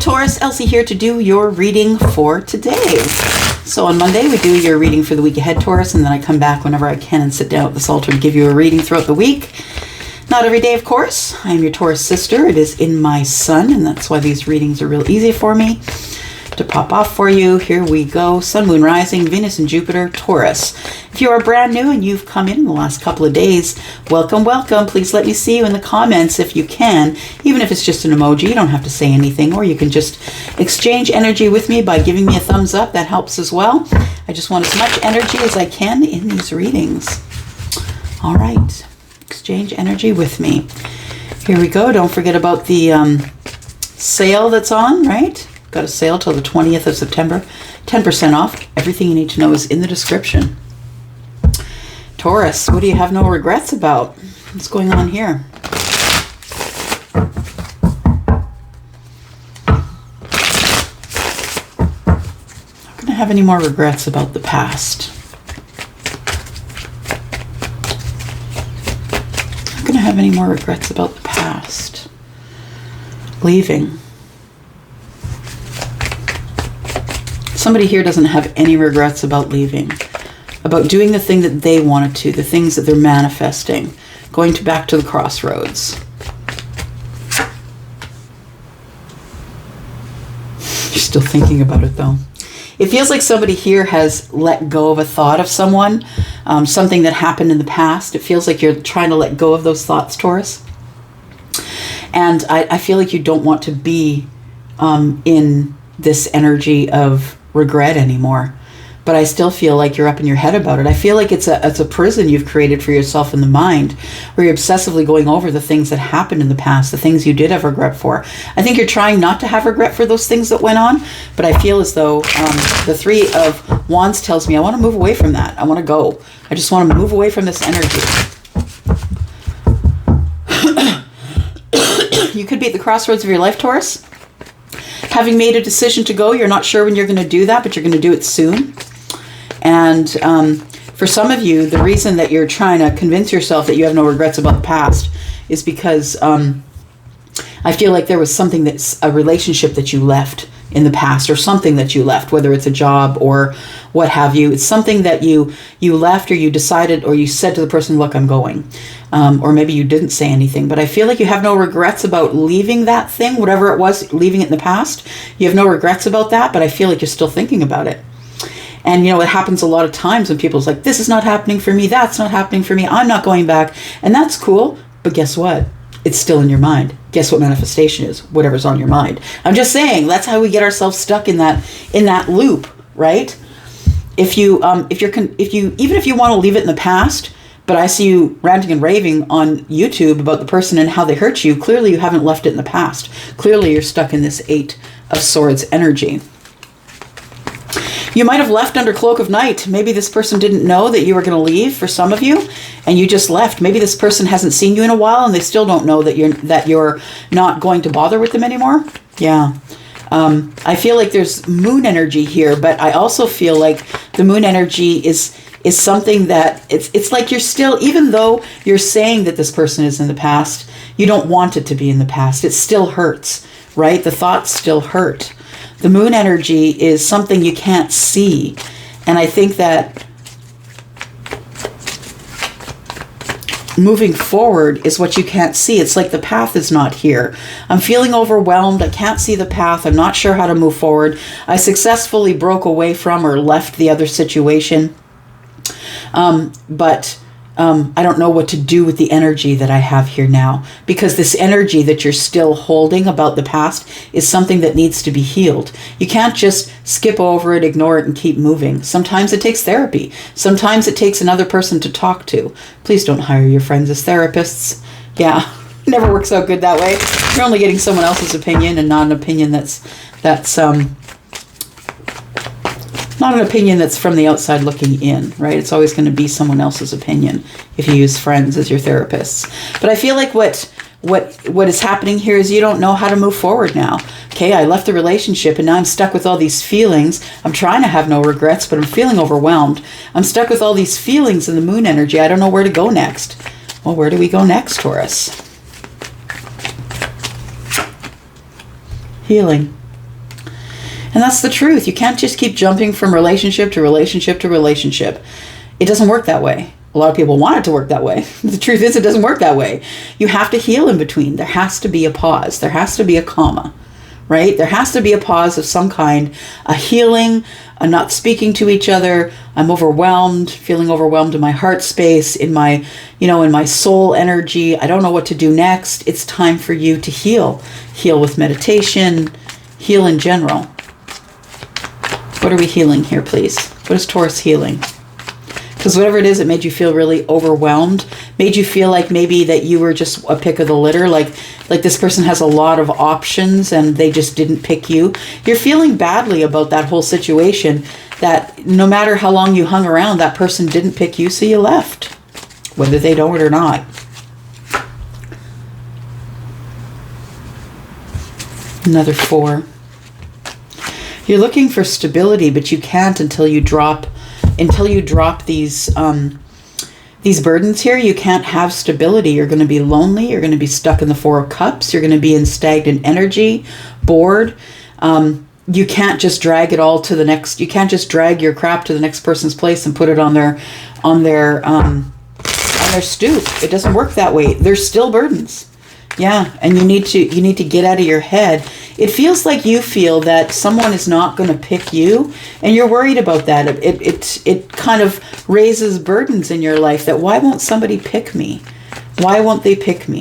Taurus, Elsie here to do your reading for today. So on Monday, we do your reading for the week ahead, Taurus, and then I come back whenever I can and sit down at this altar to give you a reading throughout the week. Not every day, of course. I am your Taurus sister. It is in my sun, and that's why these readings are real easy for me to pop off for you. Here we go. Sun, Moon, Rising, Venus, and Jupiter, Taurus. If you are brand new and you've come in the last couple of days, welcome, welcome. Please let me see you in the comments if you can. Even if it's just an emoji, you don't have to say anything, or you can just exchange energy with me by giving me a thumbs up. That helps as well. I just want as much energy as I can in these readings. All right. Exchange energy with me. Here we go. Don't forget about the sale that's on, right? Got a sale till the 20th of September. 10% off. Everything you need to know is in the description. Taurus, what do you have no regrets about? What's going on here? Not going to have any more regrets about the past. Not going to have any more regrets about the past. Leaving. Somebody here doesn't have any regrets about leaving, about doing the thing that they wanted to, the things that they're manifesting, going back to the crossroads. You're still thinking about it though. It feels like somebody here has let go of a thought of someone, something that happened in the past. It feels like you're trying to let go of those thoughts, Taurus. And I feel like you don't want to be in this energy of regret anymore, but I still feel like you're up in your head about it. I feel like it's a prison you've created for yourself in the mind, where you're obsessively going over the things that happened in the past, the things you did have regret for. I think you're trying not to have regret for those things that went on, but I feel as though the Three of Wands tells me I want to move away from that. I want to go. I just want to move away from this energy. You could be at the crossroads of your life, Taurus. Having made a decision to go, you're not sure when you're going to do that, but you're going to do it soon. And for some of you, the reason that you're trying to convince yourself that you have no regrets about the past is because I feel like there was something that's a relationship that you left in the past, or something that you left, whether it's a job or what have you. It's something that you left, or you decided, or you said to the person, look, I'm going. Or maybe you didn't say anything, but I feel like you have no regrets about leaving that thing, whatever it was, leaving it in the past. You have no regrets about that, but I feel like you're still thinking about it. And, you know, it happens a lot of times when people's like, this is not happening for me, that's not happening for me, I'm not going back. And that's cool, but guess what? It's still in your mind. Guess what manifestation is? Whatever's on your mind. I'm just saying, that's how we get ourselves stuck in that loop, right? Even if you want to leave it in the past, but I see you ranting and raving on YouTube about the person and how they hurt you, clearly you haven't left it in the past. Clearly you're stuck in this Eight of Swords energy. You might have left under cloak of night. Maybe this person didn't know that you were going to leave, for some of you, and you just left. Maybe this person hasn't seen you in a while and they still don't know that you're not going to bother with them anymore. Yeah. I feel like there's moon energy here, but I also feel like the moon energy is something that it's like you're still, even though you're saying that this person is in the past, you don't want it to be in the past. It still hurts, right? The thoughts still hurt. The moon energy is something you can't see. And I think that moving forward is what you can't see. It's like the path is not here. I'm feeling overwhelmed. I can't see the path. I'm not sure how to move forward. I successfully broke away from or left the other situation. But I don't know what to do with the energy that I have here now, because this energy that you're still holding about the past is something that needs to be healed. You can't just skip over it, ignore it, and keep moving. Sometimes it takes therapy. Sometimes it takes another person to talk to. Please don't hire your friends as therapists. Yeah, never works out good that way. You're only getting someone else's opinion, and not an opinion that's not an opinion that's from the outside looking in, right? It's always going to be someone else's opinion if you use friends as your therapists. But I feel like what is happening here is you don't know how to move forward now. Okay, I left the relationship and now I'm stuck with all these feelings. I'm trying to have no regrets, but I'm feeling overwhelmed. I'm stuck with all these feelings in the moon energy. I don't know where to go next. Well, where do we go next, Taurus? Healing. And that's the truth. You can't just keep jumping from relationship to relationship to relationship. It doesn't work that way. A lot of people want it to work that way. The truth is, it doesn't work that way. You have to heal in between. There has to be a pause. There has to be a comma, right? There has to be a pause of some kind, a healing, a not speaking to each other. I'm overwhelmed, feeling overwhelmed in my heart space, in my, in my soul energy. I don't know what to do next. It's time for you to heal. Heal with meditation, heal in general. What are we healing here, please? What is Taurus healing? Because whatever it is, it made you feel really overwhelmed, made you feel like maybe that you were just a pick of the litter, like this person has a lot of options and they just didn't pick you. You're feeling badly about that whole situation, that no matter how long you hung around, that person didn't pick you, so you left, whether they know it or not. Another 4. You're looking for stability, but you can't until you drop these burdens here. You can't have stability. You're going to be lonely. You're going to be stuck in the 4 of Cups. You're going to be in stagnant energy, bored. You can't just drag it all to the next. You can't just drag your crap to the next person's place and put it on their stoop. It doesn't work that way. There's still burdens. Yeah, and you need to get out of your head. It feels like you feel that someone is not going to pick you, and you're worried about that. It kind of raises burdens in your life, that why won't somebody pick me? Why won't they pick me?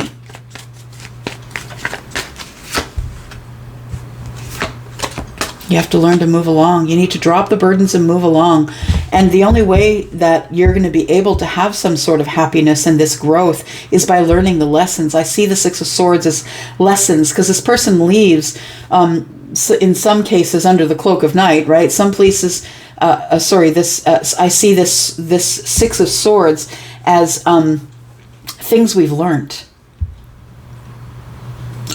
You have to learn to move along. You need to drop the burdens and move along. And the only way that you're going to be able to have some sort of happiness and this growth is by learning the lessons. I see the 6 of Swords as lessons, because this person leaves, in some cases, under the cloak of night, right? Some places, I see this 6 of Swords as things we've learned.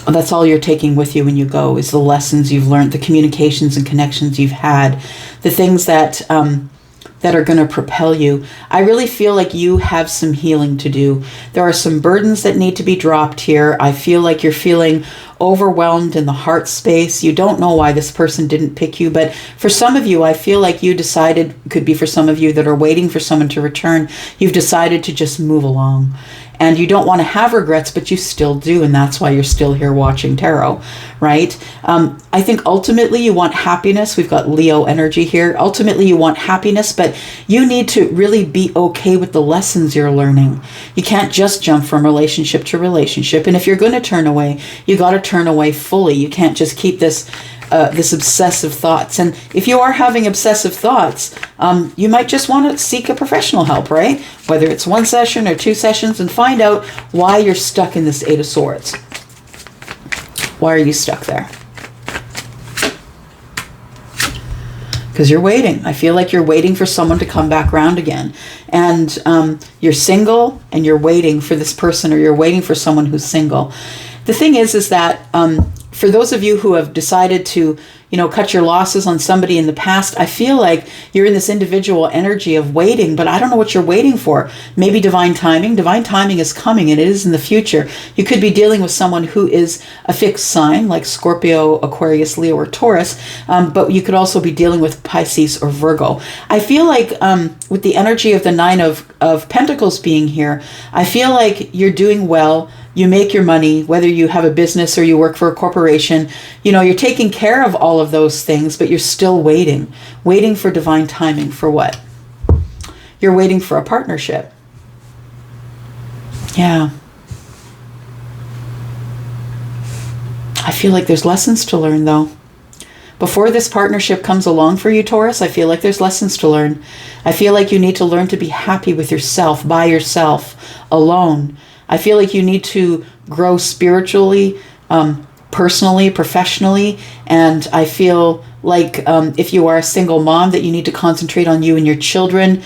That's all you're taking with you when you go, is the lessons you've learned, the communications and connections you've had, the things that are going to propel you. I really feel like you have some healing to do. There are some burdens that need to be dropped here. I feel like you're feeling overwhelmed in the heart space. You don't know why this person didn't pick you, but for some of you, I feel like you decided, could be for some of you that are waiting for someone to return, you've decided to just move along. And you don't want to have regrets, but you still do. And that's why you're still here watching tarot, right? I think ultimately you want happiness. We've got Leo energy here. Ultimately you want happiness, but you need to really be okay with the lessons you're learning. You can't just jump from relationship to relationship. And if you're going to turn away, you got to turn away fully. You can't just keep this obsessive thoughts. And if you are having obsessive thoughts, you might just want to seek a professional help, right? Whether it's 1 session or 2 sessions, and find out why you're stuck in this 8 of Swords. Why are you stuck there? Because you're waiting. I feel like you're waiting for someone to come back around again. And you're single and you're waiting for this person, or you're waiting for someone who's single. The thing is that for those of you who have decided to, cut your losses on somebody in the past, I feel like you're in this individual energy of waiting, but I don't know what you're waiting for. Maybe divine timing. Divine timing is coming, and it is in the future. You could be dealing with someone who is a fixed sign, like Scorpio, Aquarius, Leo, or Taurus, but you could also be dealing with Pisces or Virgo. I feel like with the energy of the 9 of Pentacles being here, I feel like you're doing well. You make your money, whether you have a business or you work for a corporation. You're taking care of all of those things, but you're still waiting for divine timing. For what? You're waiting for a partnership. Yeah. I feel like there's lessons to learn, though. Before this partnership comes along for you, Taurus, I feel like there's lessons to learn. I feel like you need to learn to be happy with yourself, by yourself, alone. I feel like you need to grow spiritually, personally, professionally. And I feel like if you are a single mom, that you need to concentrate on you and your children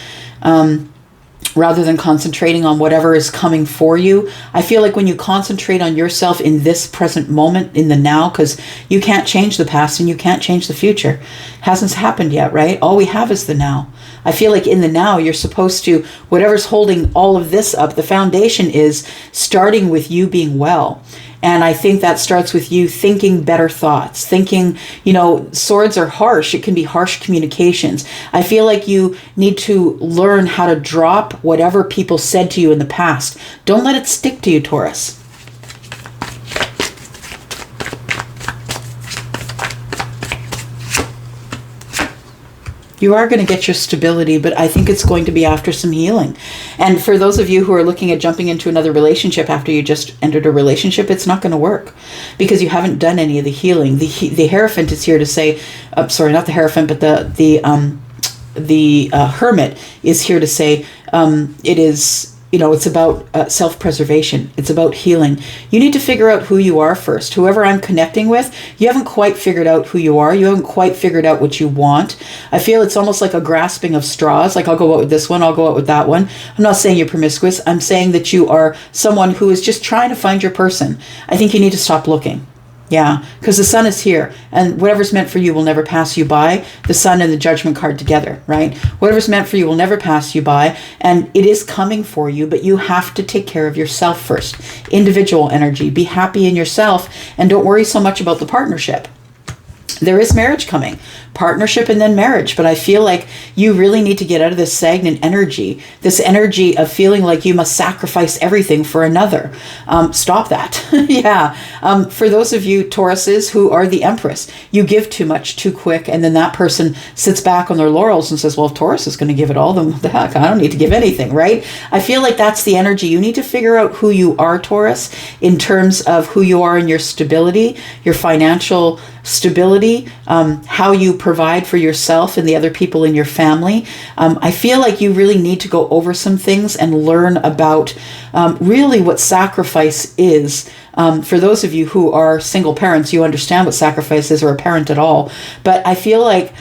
rather than concentrating on whatever is coming for you. I feel like when you concentrate on yourself in this present moment, in the now, because you can't change the past and you can't change the future. It hasn't happened yet, right? All we have is the now. I feel like in the now, you're supposed to, whatever's holding all of this up, the foundation is starting with you being well. And I think that starts with you thinking better thoughts, thinking, swords are harsh. It can be harsh communications. I feel like you need to learn how to drop whatever people said to you in the past. Don't let it stick to you, Taurus. You are going to get your stability, but I think it's going to be after some healing. And for those of you who are looking at jumping into another relationship after you just entered a relationship, it's not going to work because you haven't done any of the healing. The Hierophant is here to say, sorry, not the Hierophant, but the Hermit is here to say it is, it's about self-preservation. It's about healing. You need to figure out who you are first. Whoever I'm connecting with, you haven't quite figured out who you are. You haven't quite figured out what you want. I feel it's almost like a grasping of straws. Like, I'll go out with this one, I'll go out with that one. I'm not saying you're promiscuous. I'm saying that you are someone who is just trying to find your person. I think you need to stop looking. Yeah, because the sun is here, and whatever's meant for you will never pass you by. The sun and the judgment card together, right? Whatever's meant for you will never pass you by, and it is coming for you, but you have to take care of yourself first. Individual energy. Be happy in yourself, and don't worry so much about the partnership. There is marriage coming, partnership and then marriage. But I feel like you really need to get out of this stagnant energy, this energy of feeling like you must sacrifice everything for another. Stop that. Yeah. For those of you Tauruses who are the Empress, you give too much too quick. And then that person sits back on their laurels and says, well, if Taurus is going to give it all, then what the heck? I don't need to give anything, right? I feel like that's the energy. You need to figure out who you are, Taurus, in terms of who you are in your stability, your financial stability, how you provide for yourself and the other people in your family. I feel like you really need to go over some things and learn about really what sacrifice is. For those of you who are single parents, you understand what sacrifice is, or a parent at all. But I feel like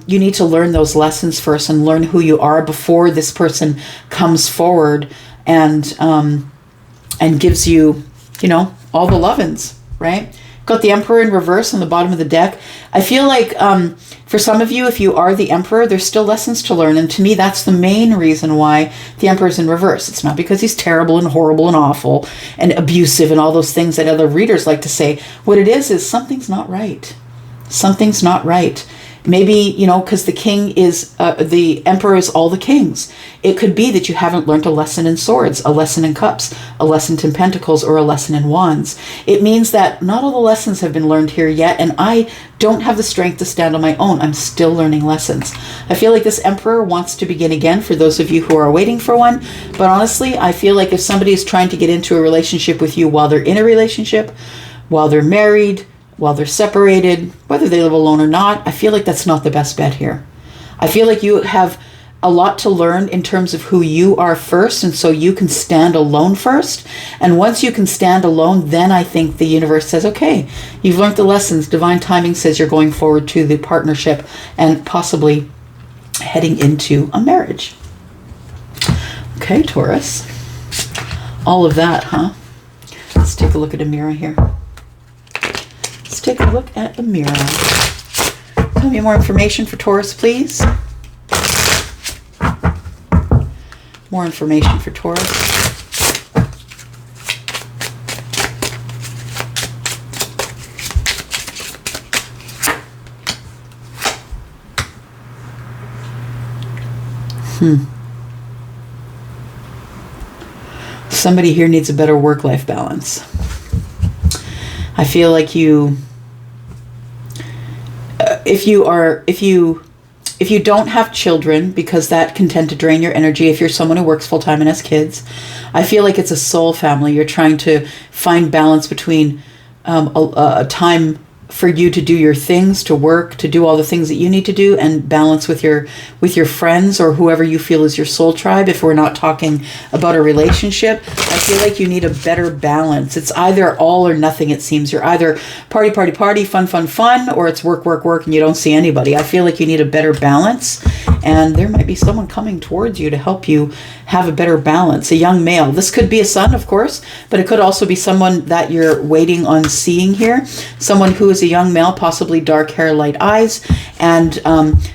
you need to learn those lessons first and learn who you are before this person comes forward and gives you, all the love-ins, right? Got the Emperor in reverse on the bottom of the deck. I feel like for some of you, if you are the Emperor, there's still lessons to learn. And to me, that's the main reason why the Emperor's in reverse. It's not because he's terrible and horrible and awful and abusive and all those things that other readers like to say. What it is something's not right. Something's not right. Maybe, because the king is, the Emperor is all the kings. It could be that you haven't learned a lesson in swords, a lesson in cups, a lesson in pentacles, or a lesson in wands. It means that not all the lessons have been learned here yet, and I don't have the strength to stand on my own. I'm still learning lessons. I feel like this Emperor wants to begin again for those of you who are waiting for one. But honestly, I feel like if somebody is trying to get into a relationship with you while they're in a relationship, while they're married, while they're separated, whether they live alone or not, I feel like that's not the best bet here. I feel like you have a lot to learn in terms of who you are first, and so you can stand alone first. And once you can stand alone, then I think the universe says, okay, you've learned the lessons. Divine timing says you're going forward to the partnership and possibly heading into a marriage. Okay, Taurus. All of that, huh? Let's take a look at a mirror here. Let's take a look at a mirror. Tell me more information for Taurus, please. More information for Taurus. Somebody here needs a better work-life balance. I feel like you, if you don't have children, because that can tend to drain your energy, if you're someone who works full-time and has kids, I feel like it's a soul family. You're trying to find balance between a time for you to do your things, to work, to do all the things that you need to do, and balance with your friends or whoever you feel is your soul tribe. If we're not talking about a relationship, I feel like you need a better balance. It's either all or nothing, it seems. You're either party, fun, or it's work, and you don't see anybody. I feel like you need a better balance, and there might be someone coming towards you to help you have a better balance. A young male. This could be a son, of course, but it could also be someone that you're waiting on seeing here. Someone who is is a young male, possibly dark hair, light eyes, and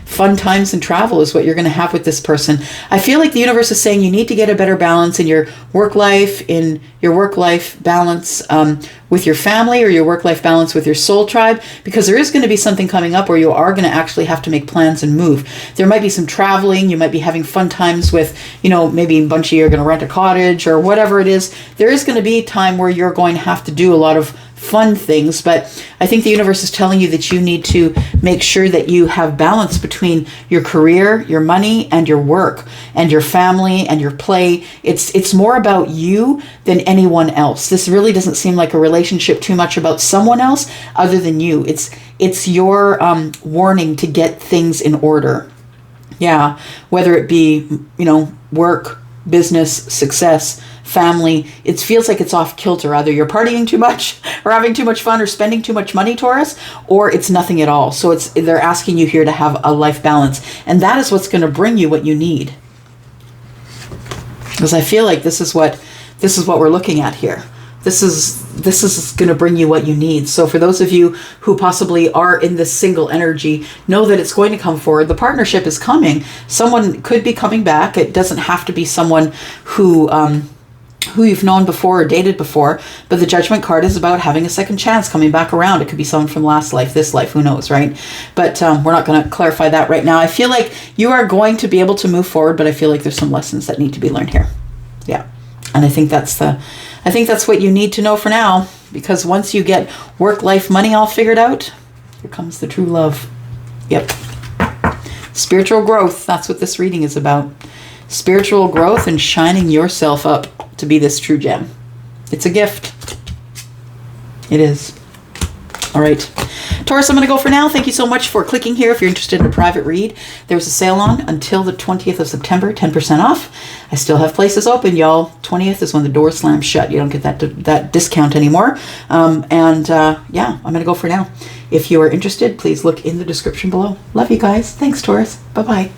fun times and travel is what you're going to have with this person. I feel like the universe is saying you need to get a better balance in your work life, balance with your family, or your work-life balance with your soul tribe, because there is going to be something coming up where you are going to actually have to make plans and move. There might be some traveling. You might be having fun times with, maybe a bunch of you are going to rent a cottage or whatever it is. There is going to be a time where you're going to have to do a lot of fun things, but I think the universe is telling you that you need to make sure that you have balance between your career, your money, and your work, and your family, and your play. It's more about you than anyone else. This really doesn't seem like a relationship too much about someone else other than you. It's your warning to get things in order. Yeah, whether it be, work, business, success, family, it feels like it's off kilter. Either you're partying too much or having too much fun or spending too much money, Taurus, or it's nothing at all. So they're asking you here to have a life balance. And that is what's going to bring you what you need. Because I feel like this is what we're looking at here. This is going to bring you what you need. So for those of you who possibly are in this single energy, know that it's going to come forward. The partnership is coming. Someone could be coming back. It doesn't have to be someone who you've known before or dated before, but the Judgment card is about having a second chance, coming back around. It could be someone from last life, this life, who knows, right? But we're not going to clarify that right now. I feel like you are going to be able to move forward, but I feel like there's some lessons that need to be learned here. Yeah. And I think that's what you need to know for now, because once you get work, life, money all figured out, here comes the true love. Yep. Spiritual growth. That's what this reading is about. Spiritual growth and shining yourself up to be this true gem. It's a gift. It is. All right. Taurus, I'm going to go for now. Thank you so much for clicking here. If you're interested in a private read, there's a sale on until the 20th of September, 10% off. I still have places open, y'all. 20th is when the door slams shut. You don't get that discount anymore. Yeah, I'm going to go for now. If you are interested, please look in the description below. Love you guys. Thanks, Taurus. Bye-bye.